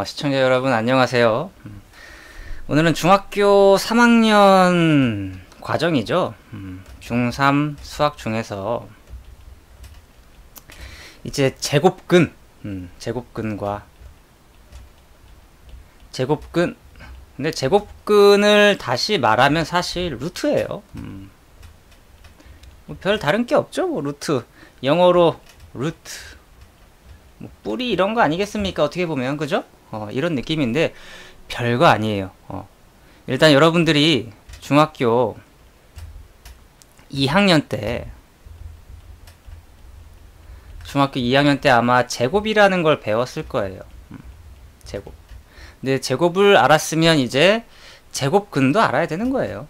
시청자 여러분 안녕하세요. 오늘은 중학교 3학년 과정이죠. 중3 수학 중에서 이제 제곱근, 제곱근과 제곱근. 근데 제곱근을 다시 말하면 사실 루트예요. 뭐 별 다른 게 없죠. 뭐 루트, 영어로 루트, 뭐 뿌리 이런 거 아니겠습니까? 어떻게 보면 그죠? 이런 느낌인데 별거 아니에요. 일단 여러분들이 중학교 2학년 때 아마 제곱이라는 걸 배웠을 거예요. 제곱. 근데 제곱을 알았으면 이제 제곱근도 알아야 되는 거예요.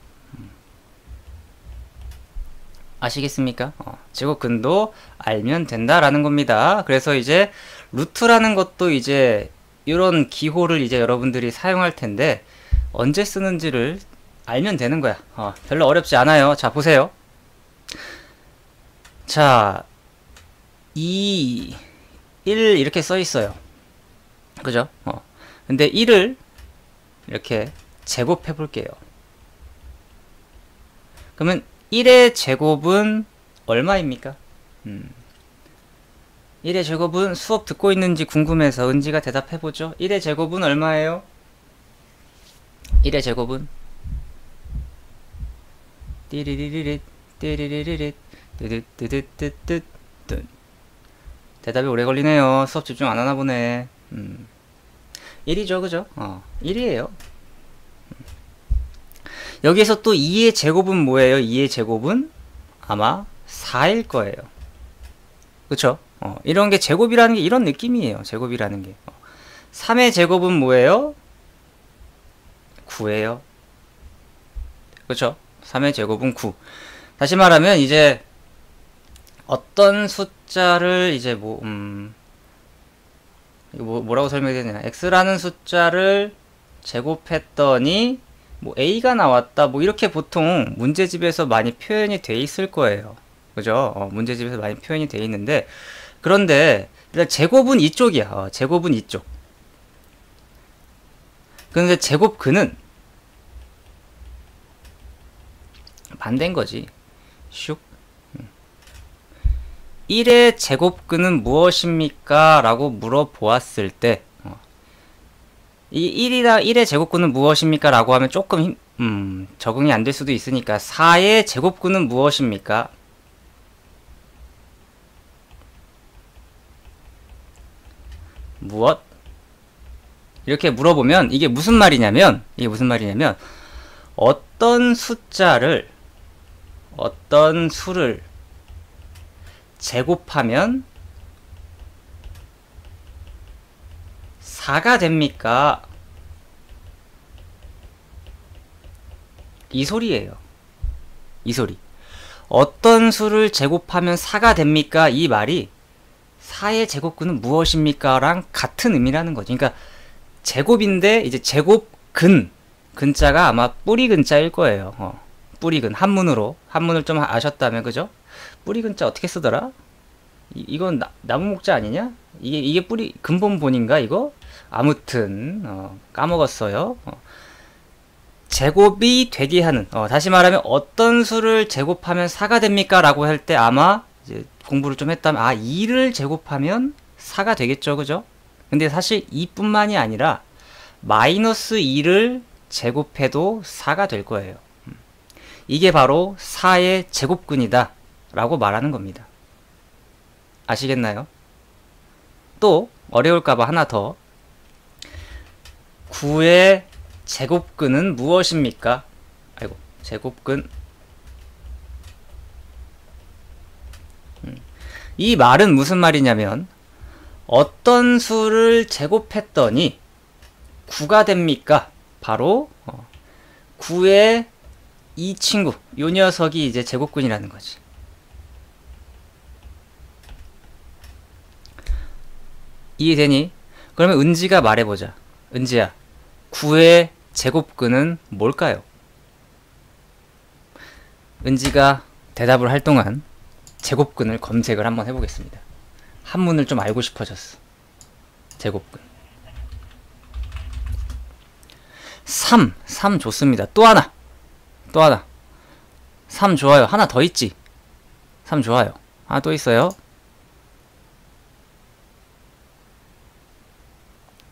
아시겠습니까? 제곱근도 알면 된다라는 겁니다. 그래서 이제 루트라는 것도 이제 이런 기호를 이제 여러분들이 사용할 텐데 언제 쓰는지를 알면 되는 거야. 별로 어렵지 않아요. 자, 보세요. 자, 2, 1 이렇게 써 있어요. 그죠? 근데 1을 이렇게 제곱해 볼게요. 그러면 1의 제곱은 얼마입니까? 1의 제곱은 수업 듣고 있는지 궁금해서 은지가 대답해보죠. 1의 제곱은 얼마예요? 1의 제곱은 띠리리리릿 띠리리리릿 뜨뜨뜨뜨뜨뜨. 대답이 오래 걸리네요. 수업 집중 안 하나 보네. 1이죠, 그죠? 1이에요. 여기에서 또 2의 제곱은 뭐예요? 2의 제곱은 아마 4일 거예요. 그쵸? 이런 게 제곱이라는 게 이런 느낌이에요. 제곱이라는 게. 3의 제곱은 뭐예요? 9예요. 그쵸? 3의 제곱은 9. 다시 말하면 이제 어떤 숫자를 이제 뭐라고 설명해야 되냐. x라는 숫자를 제곱했더니 뭐 a가 나왔다. 뭐 이렇게 보통 문제집에서 많이 표현이 돼 있을 거예요. 그죠? 문제집에서 많이 표현이 돼 있는데 그런데 일단 제곱은 이쪽이야. 제곱은 이쪽. 그런데 제곱근은 반대인 거지. 슉. 1의 제곱근은 무엇입니까? 라고 물어보았을 때 이 1의 제곱근은 무엇입니까? 라고 하면 조금 적응이 안 될 수도 있으니까 4의 제곱근은 무엇입니까? 무엇? 이렇게 물어보면 이게 무슨 말이냐면 어떤 숫자를 어떤 수를 제곱하면 4가 됩니까? 이 소리예요. 이 소리. 어떤 수를 제곱하면 4가 됩니까? 이 말이 4의 제곱근은 무엇입니까? 랑 같은 의미라는 거죠. 그러니까 제곱인데 이제 제곱근, 근자가 아마 뿌리 근자일 거예요. 뿌리근, 한문을 좀 아셨다면 그죠? 뿌리 근자 어떻게 쓰더라? 이건 나무 목자 아니냐? 이게 뿌리 근본본인가 이거? 아무튼 까먹었어요. 제곱이 되게 하는, 다시 말하면 어떤 수를 제곱하면 4가 됩니까? 라고 할 때 아마 이제 공부를 좀 했다면 2를 제곱하면 4가 되겠죠, 그죠? 근데 사실 2뿐만이 아니라 마이너스 2를 제곱해도 4가 될 거예요. 이게 바로 4의 제곱근이다 라고 말하는 겁니다. 아시겠나요? 또 어려울까봐 하나 더. 9의 제곱근은 무엇입니까? 아이고, 제곱근. 이 말은 무슨 말이냐면 어떤 수를 제곱했더니 9가 됩니까? 바로 9의 이 친구, 요 녀석이 이제 제곱근이라는 거지. 이해되니? 그러면 은지가 말해보자. 은지야, 9의 제곱근은 뭘까요? 은지가 대답을 할 동안 제곱근을 검색을 한번 해보겠습니다. 한문을 좀 알고 싶어졌어. 제곱근. 3 좋습니다. 또 하나. 3 좋아요. 하나 더 있지. 3 좋아요. 하나 또 있어요.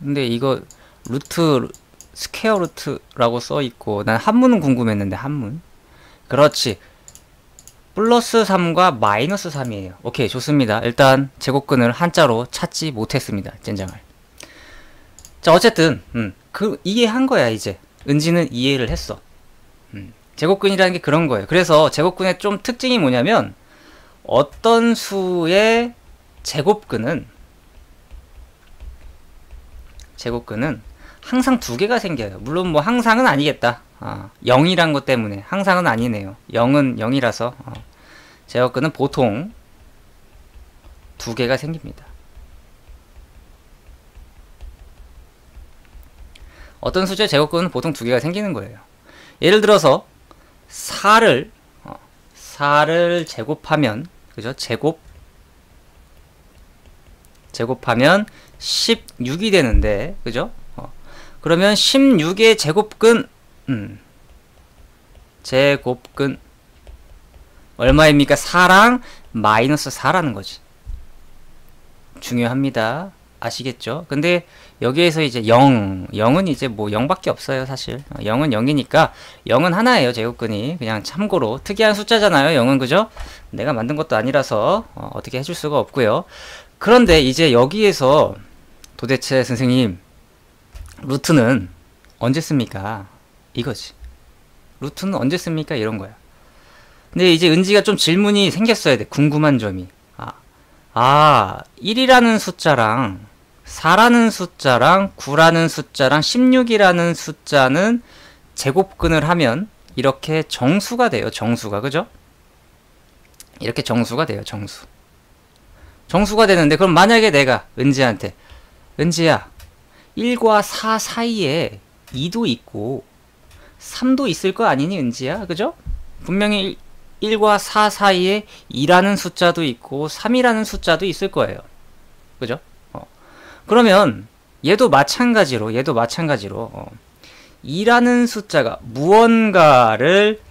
근데 이거 루트 스퀘어 루트라고 써있고 난 한문은 궁금했는데 한문. 그렇지. 플러스 3과 마이너스 3이에요. 오케이, 좋습니다. 일단 제곱근을 한자로 찾지 못했습니다. 젠장을. 자, 어쨌든 이해한 거야. 이제 은지는 이해를 했어. 제곱근이라는 게 그런 거예요. 그래서 제곱근의 좀 특징이 뭐냐면 어떤 수의 제곱근은 항상 두 개가 생겨요. 물론 뭐 항상은 아니겠다. 0이란 것 때문에 항상은 아니네요. 0은 0이라서 제곱근은 보통 두 개가 생깁니다. 어떤 수의 제곱근은 보통 두 개가 생기는 거예요. 예를 들어서 4를 제곱하면, 그죠? 제곱하면 16이 되는데, 그죠? 그러면 16의 제곱근 얼마입니까? 4랑 마이너스 4라는 거지. 중요합니다. 아시겠죠? 근데 여기에서 이제 0은 이제 뭐 0밖에 없어요, 사실. 0은 0이니까 0은 하나예요, 제곱근이. 그냥 참고로 특이한 숫자잖아요, 0은. 그죠? 내가 만든 것도 아니라서 어떻게 해줄 수가 없고요. 그런데 이제 여기에서 도대체 선생님 루트는 언제 씁니까? 이거지. 루트는 언제 씁니까? 이런 거야. 근데 이제 은지가 좀 질문이 생겼어야 돼. 궁금한 점이. 1이라는 숫자랑 4라는 숫자랑 9라는 숫자랑 16이라는 숫자는 제곱근을 하면 이렇게 정수가 돼요. 정수가. 그죠? 이렇게 정수가 돼요. 정수가 되는데 그럼 만약에 내가 은지한테 은지야 1과 4 사이에 2도 있고 3도 있을 거 아니니 은지야? 그죠? 분명히 1과 4 사이에 2라는 숫자도 있고 3이라는 숫자도 있을 거예요. 그죠? 그러면 얘도 마찬가지로 2라는 숫자가 무언가를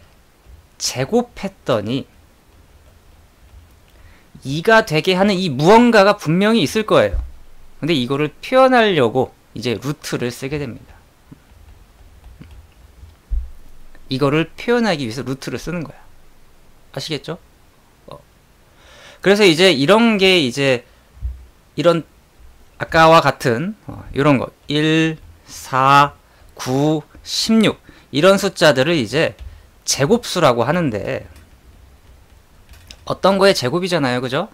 제곱했더니 2가 되게 하는 이 무언가가 분명히 있을 거예요. 근데 이거를 표현하려고 이제 루트를 쓰게 됩니다. 이거를 표현하기 위해서 루트를 쓰는 거야. 아시겠죠? 그래서 이제 이런 게 이제 이런 아까와 같은 이런 거 1, 4, 9, 16 이런 숫자들을 이제 제곱수라고 하는데 어떤 거의 제곱이잖아요. 그죠?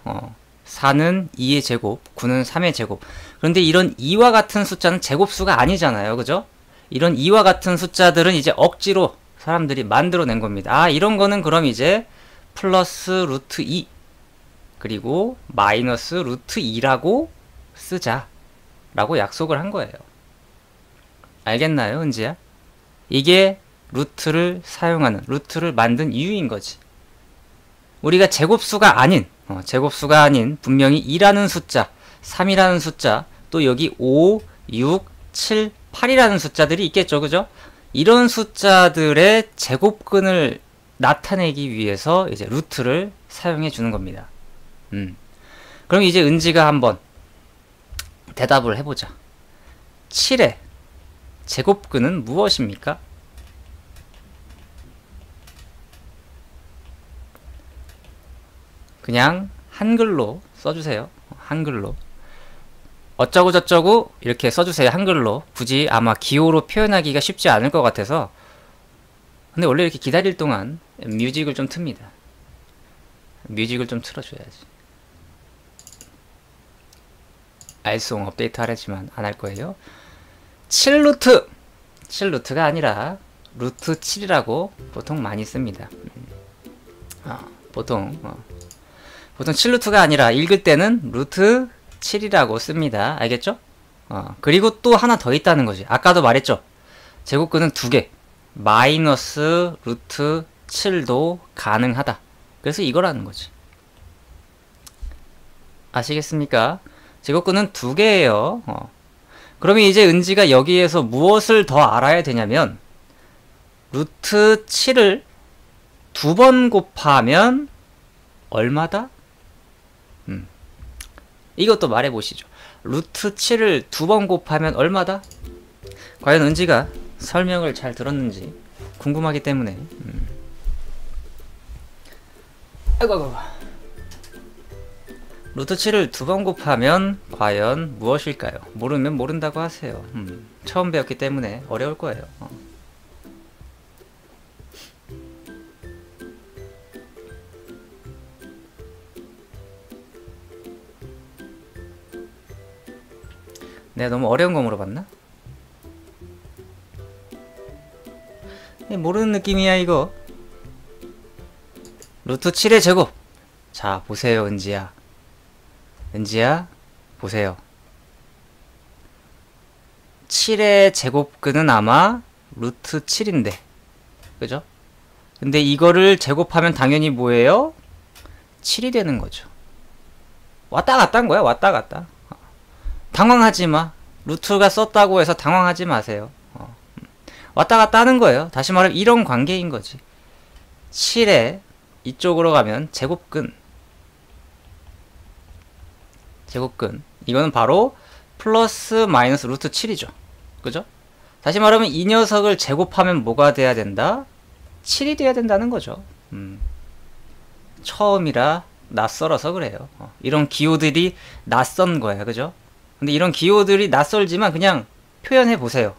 4는 2의 제곱, 9는 3의 제곱. 그런데 이런 2와 같은 숫자는 제곱수가 아니잖아요. 그죠? 이런 2와 같은 숫자들은 이제 억지로 사람들이 만들어낸 겁니다. 이런 거는 그럼 이제 플러스 루트 2 그리고 마이너스 루트 2라고 쓰자 라고 약속을 한 거예요. 알겠나요, 은지야? 이게 루트를 루트를 만든 이유인 거지. 우리가 제곱수가 아닌 분명히 2라는 숫자, 3이라는 숫자, 또 여기 5, 6, 7, 8이라는 숫자들이 있겠죠. 그죠? 이런 숫자들의 제곱근을 나타내기 위해서 이제 루트를 사용해 주는 겁니다. 그럼 이제 은지가 한번 대답을 해보자. 7의 제곱근은 무엇입니까? 그냥 한글로 써주세요. 한글로. 어쩌고 저쩌고 이렇게 써주세요. 한글로. 굳이 아마 기호로 표현하기가 쉽지 않을 것 같아서. 근데 원래 이렇게 기다릴 동안 뮤직을 좀 틉니다. 뮤직을 좀 틀어줘야지. 알송 업데이트 하려지만 안 할 거예요. 7루트가 아니라 루트 7이라고 보통 많이 씁니다. 보통 7루트가 아니라 읽을 때는 루트 7이라고 씁니다. 알겠죠? 그리고 또 하나 더 있다는 거지. 아까도 말했죠? 제곱근은 두 개. 마이너스 루트 7도 가능하다. 그래서 이거라는 거지. 아시겠습니까? 제곱근은 두 개예요. 그러면 이제 은지가 여기에서 무엇을 더 알아야 되냐면 루트 7을 2번 곱하면 얼마다? 이것도 말해보시죠. 루트 7을 2번 곱하면 얼마다? 과연 은지가 설명을 잘 들었는지 궁금하기 때문에 아이고. 루트 7을 2번 곱하면 과연 무엇일까요? 모르면 모른다고 하세요. 처음 배웠기 때문에 어려울 거예요. 내가 너무 어려운 거 물어봤나? 모르는 느낌이야 이거. 루트 7의 제곱. 자 보세요 은지야. 은지야 보세요. 7의 제곱근은 아마 루트 7인데 그죠? 근데 이거를 제곱하면 당연히 뭐예요? 7이 되는 거죠. 왔다 갔다 한 거야. 왔다 갔다. 당황하지 마. 루트가 썼다고 해서 당황하지 마세요. 왔다 갔다 하는 거예요. 다시 말하면 이런 관계인 거지. 7에 이쪽으로 가면 제곱근. 이거는 바로 플러스 마이너스 루트 7이죠. 그죠? 다시 말하면 이 녀석을 제곱하면 뭐가 돼야 된다? 7이 돼야 된다는 거죠. 처음이라 낯설어서 그래요. 이런 기호들이 낯선 거야. 그죠? 근데 이런 기호들이 낯설지만 그냥 표현해 보세요.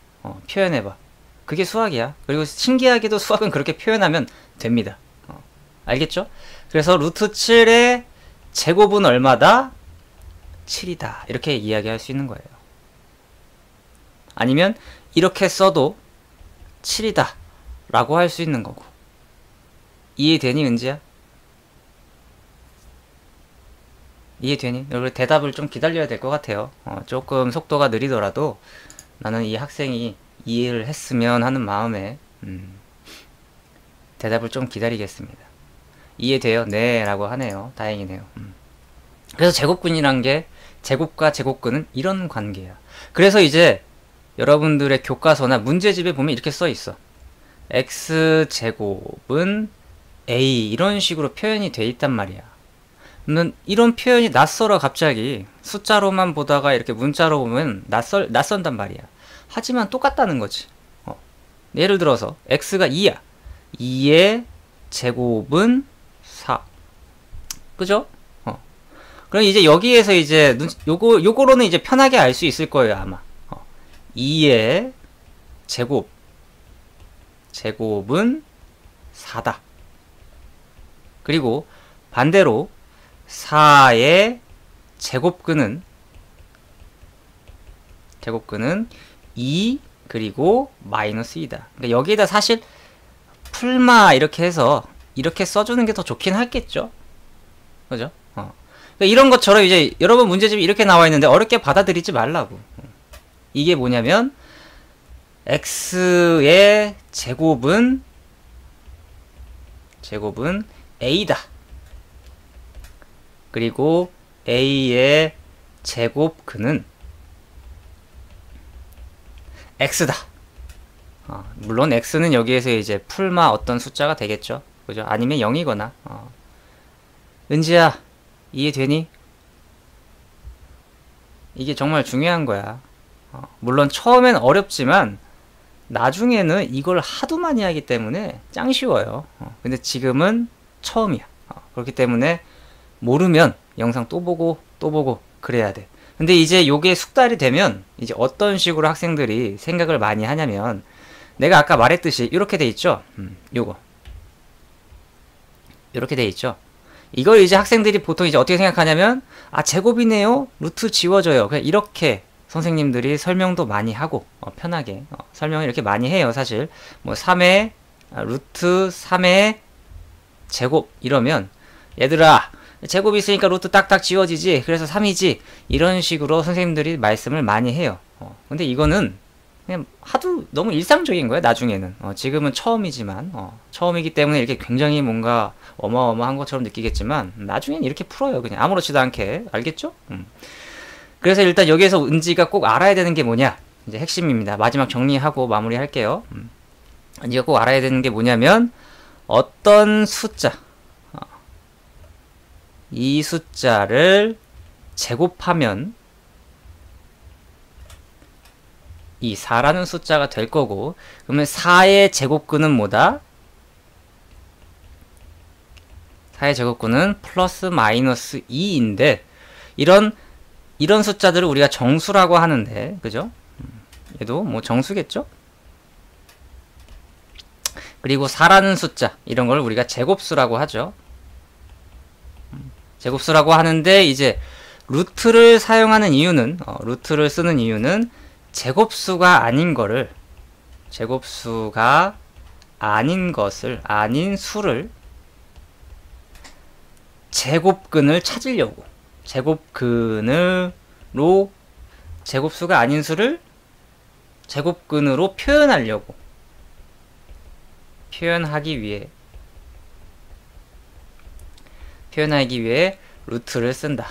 표현해봐. 그게 수학이야. 그리고 신기하게도 수학은 그렇게 표현하면 됩니다. 알겠죠? 그래서 루트 7의 제곱은 얼마다? 7이다. 이렇게 이야기할 수 있는 거예요. 아니면 이렇게 써도 7이다 라고 할 수 있는 거고. 이해되니 은지야? 이해되니? 여러분 대답을 좀 기다려야 될 것 같아요. 조금 속도가 느리더라도 나는 이 학생이 이해를 했으면 하는 마음에 대답을 좀 기다리겠습니다. 이해돼요? 네 라고 하네요. 다행이네요. 그래서 제곱근이란 게 제곱과 제곱근은 이런 관계야. 그래서 이제 여러분들의 교과서나 문제집에 보면 이렇게 써 있어. x제곱은 a 이런 식으로 표현이 돼 있단 말이야. 이런 표현이 낯설어. 갑자기 숫자로만 보다가 이렇게 문자로 보면 낯선단 말이야. 하지만 똑같다는 거지. 예를 들어서 x가 2야. 2의 제곱은 4. 그죠? 그럼 이제 여기에서 이제 요거로는 이제 편하게 알 수 있을 거예요 아마. 2의 제곱은 4다. 그리고 반대로 4의 제곱근은 2 그리고 마이너스 2다. 그러니까 여기에다 사실 풀마 이렇게 해서 이렇게 써주는 게 더 좋긴 하겠죠. 그죠? 그러니까 이런 것처럼 이제 여러분 문제집이 이렇게 나와 있는데 어렵게 받아들이지 말라고. 이게 뭐냐면 x의 제곱은 a다. 그리고 a의 제곱근은 x다. 물론 x는 여기에서 이제 풀마 어떤 숫자가 되겠죠. 그죠? 아니면 0이거나. 은지야, 이해되니? 이게 정말 중요한 거야. 물론 처음엔 어렵지만 나중에는 이걸 하도 많이 하기 때문에 짱 쉬워요. 근데 지금은 처음이야. 그렇기 때문에 모르면 영상 또 보고 그래야 돼. 근데 이제 요게 숙달이 되면 이제 어떤 식으로 학생들이 생각을 많이 하냐면 내가 아까 말했듯이 이렇게 돼 있죠. 요거 이렇게 돼 있죠. 이걸 이제 학생들이 보통 이제 어떻게 생각하냐면 제곱이네요. 루트 지워져요. 그냥 이렇게 선생님들이 설명도 많이 하고 편하게 설명을 이렇게 많이 해요. 사실 뭐 3의 루트 3의 제곱 이러면 얘들아 제곱이 있으니까 루트 딱딱 지워지지. 그래서 3이지. 이런 식으로 선생님들이 말씀을 많이 해요. 근데 이거는 그냥 하도 너무 일상적인 거야. 나중에는 지금은 처음이지만 처음이기 때문에 이렇게 굉장히 뭔가 어마어마한 것처럼 느끼겠지만 나중에는 이렇게 풀어요. 그냥 아무렇지도 않게. 알겠죠? 그래서 일단 여기에서 은지가 꼭 알아야 되는 게 뭐냐? 이제 핵심입니다. 마지막 정리하고 마무리할게요. 은지가 꼭 알아야 되는 게 뭐냐면 어떤 숫자, 이 숫자를 제곱하면 이 4라는 숫자가 될 거고, 그러면 4의 제곱근은 뭐다? 4의 제곱근은 플러스 마이너스 2인데 이런 숫자들을 우리가 정수라고 하는데, 그죠? 얘도 뭐 정수겠죠? 그리고 4라는 숫자, 이런 걸 우리가 제곱수라고 하죠. 제곱수라고 하는데, 이제 루트를 사용하는 이유는, 루트를 쓰는 이유는 제곱수가 아닌 거를, 제곱수가 아닌 것을, 아닌 수를 제곱근을 찾으려고, 제곱근으로, 제곱수가 아닌 수를 제곱근으로 표현하려고, 표현하기 위해 루트를 쓴다.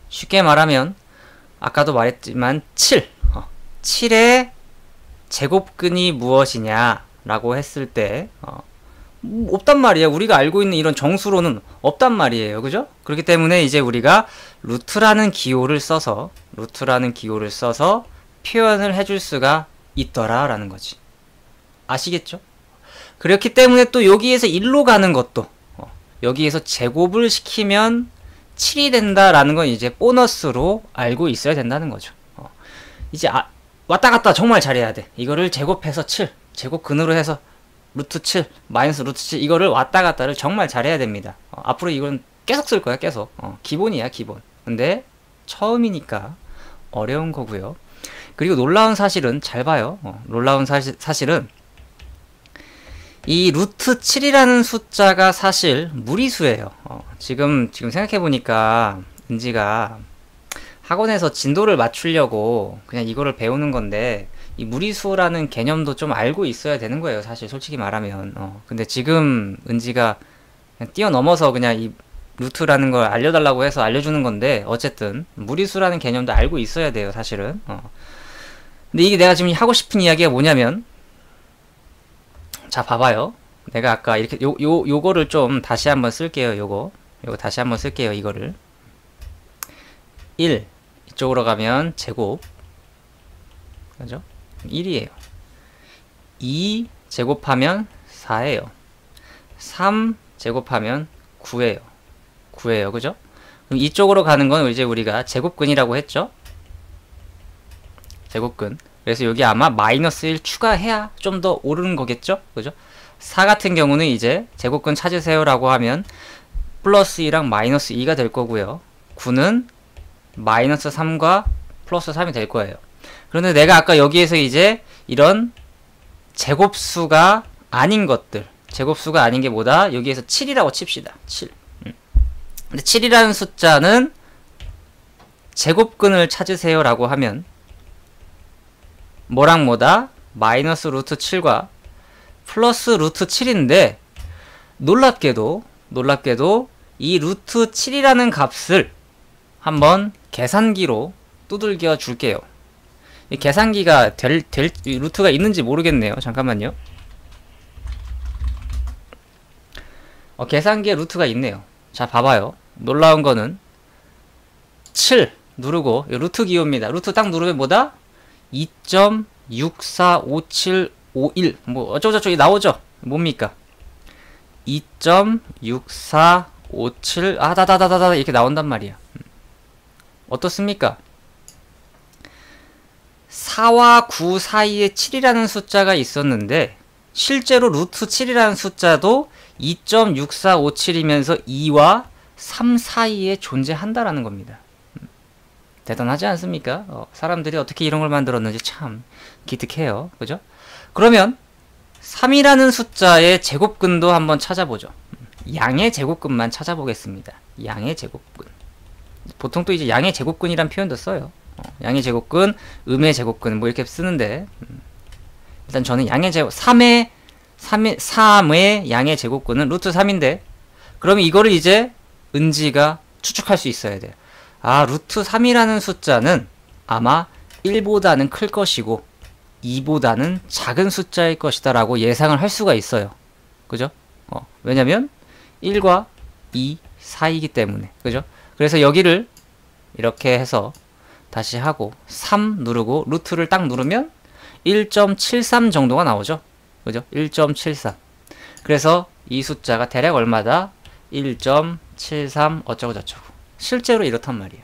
쉽게 말하면 아까도 말했지만 7의 제곱근이 무엇이냐 라고 했을 때 없단 말이에요. 우리가 알고 있는 이런 정수로는 없단 말이에요. 그죠? 그렇기 때문에 이제 우리가 루트라는 기호를 써서 표현을 해줄 수가 있더라 라는 거지. 아시겠죠? 그렇기 때문에 또 여기에서 1로 가는 것도 여기에서 제곱을 시키면 7이 된다라는 건 이제 보너스로 알고 있어야 된다는 거죠. 이제 왔다 갔다 정말 잘해야 돼. 이거를 제곱해서 7, 제곱근으로 해서 루트 7, 마이너스 루트 7, 이거를 왔다 갔다를 정말 잘해야 됩니다. 앞으로 이건 계속 쓸 거야, 계속. 기본이야, 기본. 근데 처음이니까 어려운 거고요. 그리고 놀라운 사실은, 잘 봐요. 놀라운 사실은 이 루트 7이라는 숫자가 사실 무리수예요. 지금 생각해보니까 은지가 학원에서 진도를 맞추려고 그냥 이거를 배우는 건데, 이 무리수라는 개념도 좀 알고 있어야 되는 거예요, 사실 솔직히 말하면. 근데 지금 은지가 그냥 뛰어넘어서 그냥 이 루트라는 걸 알려달라고 해서 알려주는 건데, 어쨌든 무리수라는 개념도 알고 있어야 돼요, 사실은. 근데 이게 내가 지금 하고 싶은 이야기가 뭐냐면, 자 봐봐요. 내가 아까 이렇게 요거를 좀 다시 한번 쓸게요. 요거 다시 한번 쓸게요. 이거를 1 이쪽으로 가면 제곱, 그죠? 1이에요. 2 제곱하면 4예요. 3 제곱하면 9예요. 그죠? 그럼 이쪽으로 가는 건 이제 우리가 제곱근이라고 했죠? 제곱근. 그래서 여기 아마 마이너스 1 추가해야 좀 더 오르는 거겠죠? 그죠? 4 같은 경우는 이제 제곱근 찾으세요 라고 하면 플러스 2랑 마이너스 2가 될 거고요. 9는 마이너스 3과 플러스 3이 될 거예요. 그런데 내가 아까 여기에서 이제 이런 제곱수가 아닌 것들, 제곱수가 아닌 게 뭐다? 여기에서 7이라고 칩시다. 7. 근데 7이라는 숫자는 제곱근을 찾으세요 라고 하면 뭐랑 뭐다? 마이너스 루트 7과 플러스 루트 7인데, 놀랍게도 이 루트 7이라는 값을 한번 계산기로 두들겨 줄게요. 이 계산기가 루트가 있는지 모르겠네요. 잠깐만요. 계산기에 루트가 있네요. 자 봐봐요. 놀라운 거는 7 누르고 루트 기호입니다. 루트 딱 누르면 뭐다? 2.645751 뭐 어쩌고저쩌고 나오죠? 뭡니까? 2.6457 다다다다다 이렇게 나온단 말이야. 어떻습니까? 4와 9 사이에 7이라는 숫자가 있었는데, 실제로 루트 7이라는 숫자도 2.6457이면서 2와 3 사이에 존재한다라는 겁니다. 대단하지 않습니까? 사람들이 어떻게 이런 걸 만들었는지 참 기특해요. 그죠? 그러면 3이라는 숫자의 제곱근도 한번 찾아보죠. 양의 제곱근만 찾아보겠습니다. 양의 제곱근. 보통 또 이제 양의 제곱근이란 표현도 써요. 양의 제곱근, 음의 제곱근 뭐 이렇게 쓰는데, 일단 저는 양의 제곱 3의 양의 제곱근은 루트 3인데, 그러면 이거를 이제 은지가 추측할 수 있어야 돼요. 아, 루트 3이라는 숫자는 아마 1보다는 클 것이고 2보다는 작은 숫자일 것이다 라고 예상을 할 수가 있어요. 그죠? 왜냐면 1과 2 사이이기 때문에. 그죠? 그래서 여기를 이렇게 해서 다시 하고 3 누르고 루트를 딱 누르면 1.73 정도가 나오죠. 그죠? 1.73. 그래서 이 숫자가 대략 얼마다? 1.73 어쩌고 저쩌고. 실제로 이렇단 말이야.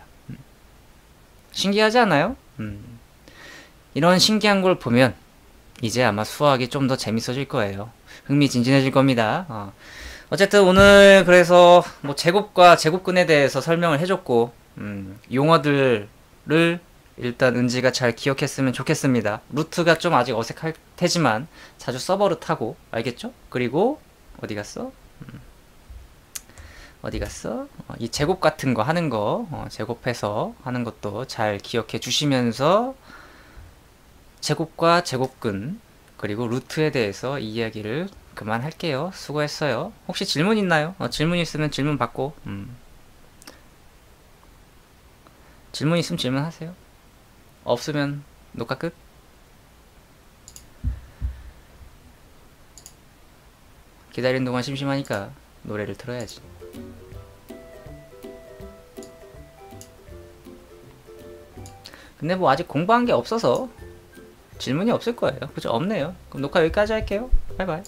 신기하지 않아요? 이런 신기한 걸 보면 이제 아마 수학이 좀 더 재밌어질 거예요. 흥미진진해질 겁니다. 어쨌든 오늘 그래서 뭐 제곱과 제곱근에 대해서 설명을 해줬고 용어들을 일단 은지가 잘 기억했으면 좋겠습니다. 루트가 좀 아직 어색할 테지만 자주 써버릇하고 알겠죠? 그리고 어디 갔어? 어디 갔어? 이 제곱 같은 거 하는 거 제곱해서 하는 것도 잘 기억해 주시면서 제곱과 제곱근 그리고 루트에 대해서 이야기를 그만할게요. 수고했어요. 혹시 질문 있나요? 질문 있으면 질문 받고 질문 있으면 질문하세요. 없으면 녹화 끝. 기다리는 동안 심심하니까 노래를 틀어야지. 근데 뭐 아직 공부한 게 없어서 질문이 없을 거예요. 그죠? 없네요. 그럼 녹화 여기까지 할게요. 바이바이.